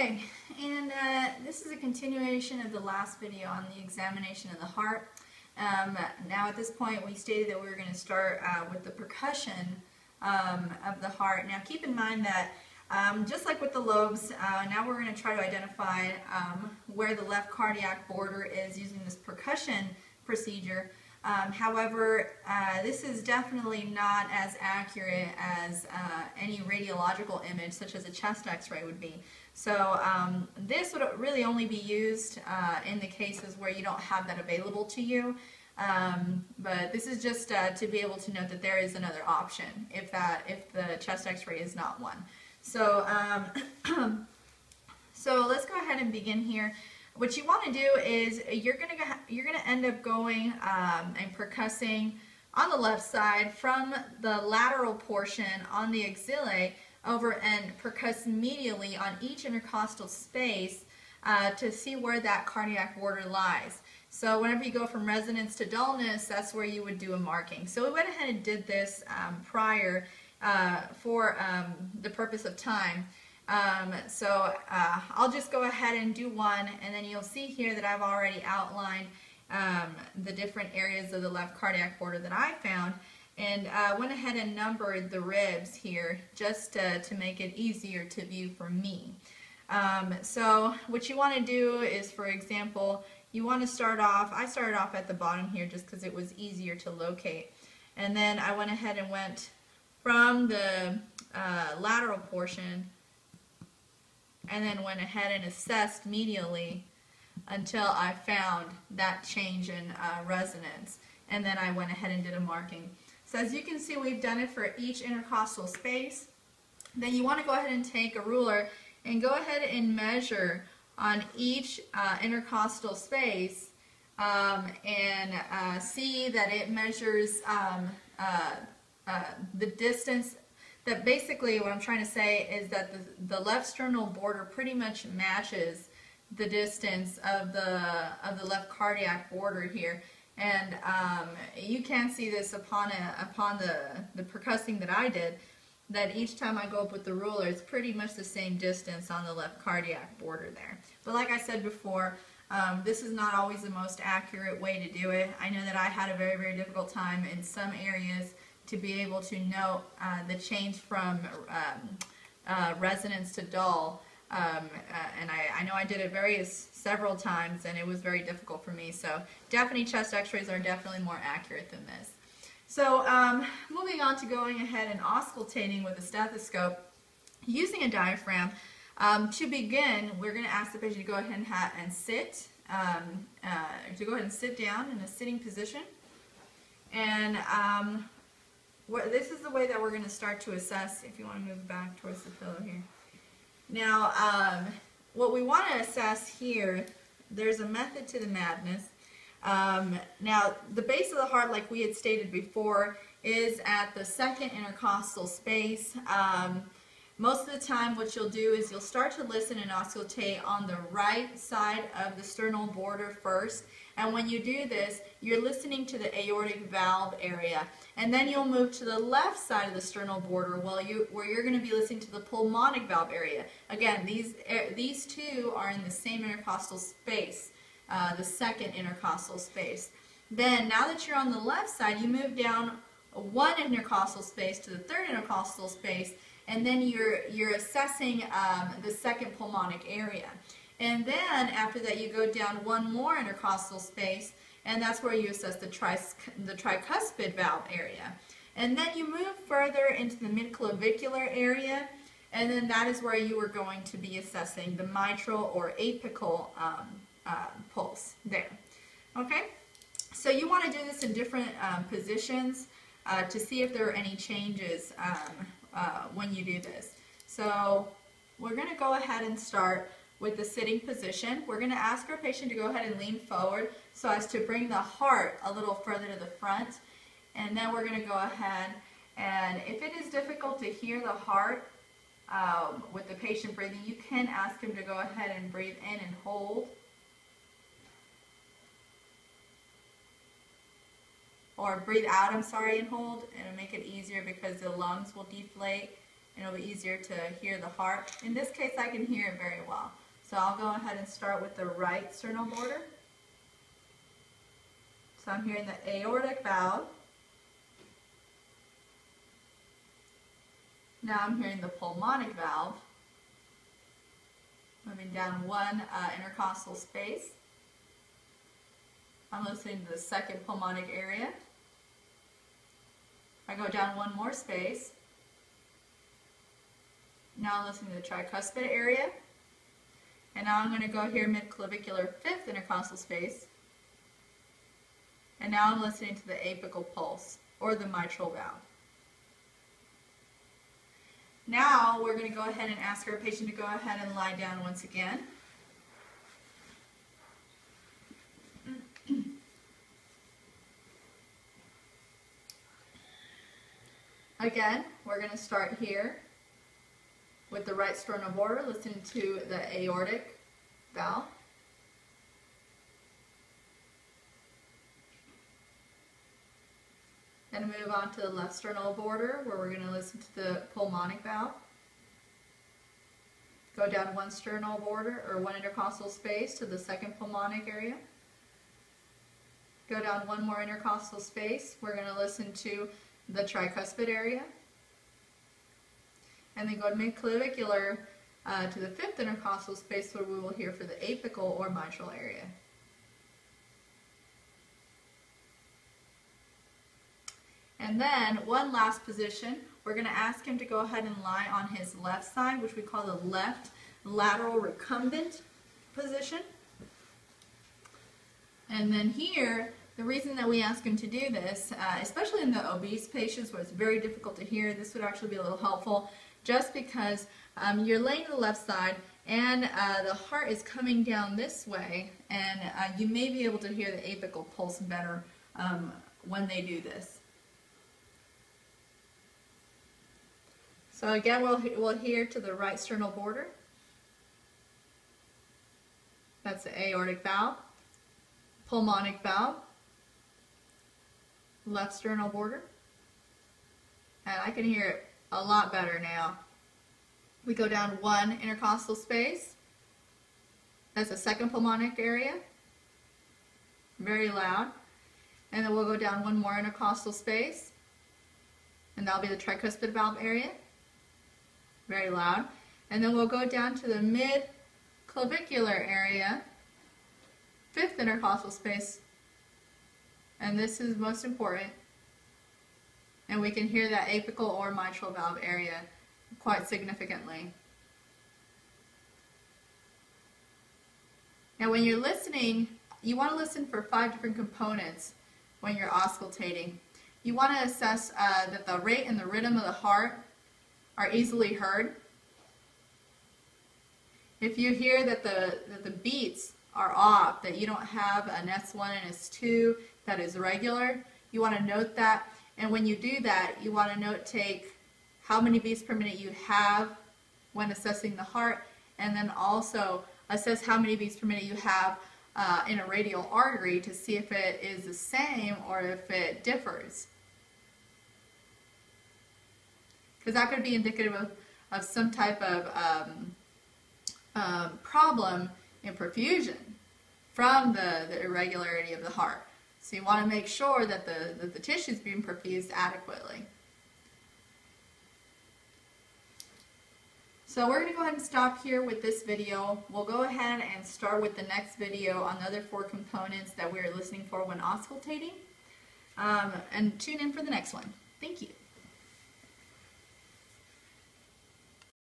Okay, and this is a continuation of the last video on the examination of the heart. Now at this point we stated that we were going to start with the percussion of the heart. Now keep in mind that just like with the lobes, now we're going to try to identify where the left cardiac border is using this percussion procedure. However, this is definitely not as accurate as any radiological image such as a chest x-ray would be. So this would really only be used in the cases where you don't have that available to you. But this is just to be able to note that there is another option if the chest x-ray is not one. So, so let's go ahead and begin here. What you want to do is you're gonna end up going and percussing on the left side from the lateral portion on the axillae over and percuss medially on each intercostal space to see where that cardiac border lies. So whenever you go from resonance to dullness, that's where you would do a marking. So we went ahead and did this prior for the purpose of time. I'll just go ahead and do one, and then you'll see here that I've already outlined the different areas of the left cardiac border that I found, and went ahead and numbered the ribs here just to make it easier to view for me. So what you want to do is, for example, you want to start off, I started off at the bottom here just because it was easier to locate, and then I went ahead and went from the lateral portion and then went ahead and assessed medially until I found that change in resonance, and then I went ahead and did a marking. So as you can see, we've done it for each intercostal space. Then you want to go ahead and take a ruler and go ahead and measure on each intercostal space and see that it measures the distance. That basically what I'm trying to say is that the left sternal border pretty much matches the distance of the left cardiac border here, and you can see this upon the percussing that I did, that each time I go up with the ruler it's pretty much the same distance on the left cardiac border there. But like I said before, this is not always the most accurate way to do it. I know that I had a very, very difficult time in some areas to be able to note the change from resonance to dull, and I know I did it several times, and it was very difficult for me. So definitely chest x-rays are definitely more accurate than this. So moving on to going ahead and auscultating with a stethoscope using a diaphragm. To begin, we're going to ask the patient to go ahead and sit, to go ahead and sit down in a sitting position, and this is the way that we're going to start to assess. If you want to move back towards the pillow here. Now, what we want to assess here, there's a method to the madness. Now, the base of the heart, like we had stated before, is at the second intercostal space. Most of the time what you'll do is you'll start to listen and auscultate on the right side of the sternal border first, and when you do this you're listening to the aortic valve area, and then you'll move to the left side of the sternal border where you're going to be listening to the pulmonic valve area. Again, these two are in the same intercostal space, the second intercostal space. Then now that you're on the left side, you move down one intercostal space to the third intercostal space, and then you're assessing the second pulmonic area. And then after that you go down one more intercostal space, and that's where you assess the tricuspid valve area. And then you move further into the midclavicular area, and then that is where you are going to be assessing the mitral or apical pulse there. Okay? So you want to do this in different positions to see if there are any changes when you do this. So we're going to go ahead and start with the sitting position. We're going to ask our patient to go ahead and lean forward so as to bring the heart a little further to the front. And then we're going to go ahead, and if it is difficult to hear the heart with the patient breathing, you can ask him to go ahead and breathe in and hold. Or breathe out, I'm sorry, and hold. It'll make it easier because the lungs will deflate and it'll be easier to hear the heart. In this case, I can hear it very well. So I'll go ahead and start with the right sternal border. So I'm hearing the aortic valve. Now I'm hearing the pulmonic valve. Moving down one intercostal space. I'm listening to the second pulmonic area. I go down one more space. Now I'm listening to the tricuspid area. And now I'm going to go here mid-clavicular fifth intercostal space. And now I'm listening to the apical pulse, or the mitral valve. Now we're going to go ahead and ask our patient to go ahead and lie down once again. Again, we're going to start here with the right sternal border, listening to the aortic valve. Then move on to the left sternal border, where we're going to listen to the pulmonic valve. Go down one sternal border, or one intercostal space, to the second pulmonic area. Go down one more intercostal space. We're going to listen to the tricuspid area. And then go mid-clavicular to the fifth intercostal space, where we will hear for the apical or mitral area. And then one last position, we're going to ask him to go ahead and lie on his left side, which we call the left lateral recumbent position. And then here, the reason that we ask him to do this, especially in the obese patients where it's very difficult to hear, this would actually be a little helpful, just because you're laying to the left side and the heart is coming down this way, and you may be able to hear the apical pulse better when they do this. So again, we'll hear to the right sternal border. That's the aortic valve, pulmonic valve, left sternal border. And I can hear it a lot better now. We go down one intercostal space. That's the second pulmonic area. Very loud. And then we'll go down one more intercostal space. And that'll be the tricuspid valve area. Very loud. And then we'll go down to the mid-clavicular area, fifth intercostal space, and this is most important, and we can hear that apical or mitral valve area quite significantly. Now when you're listening, you want to listen for 5 different components when you're auscultating. You want to assess that the rate and the rhythm of the heart are easily heard. If you hear that the beats are off, that you don't have an S1 and S2 that is regular, you want to note that. And when you do that, you want to note take how many beats per minute you have when assessing the heart, and then also assess how many beats per minute you have in a radial artery to see if it is the same or if it differs. Because that could be indicative of some type of problem in perfusion from the irregularity of the heart. So you want to make sure that the tissue is being perfused adequately. So we're going to go ahead and stop here with this video. We'll go ahead and start with the next video on the other 4 components that we're listening for when auscultating. And tune in for the next one. Thank you.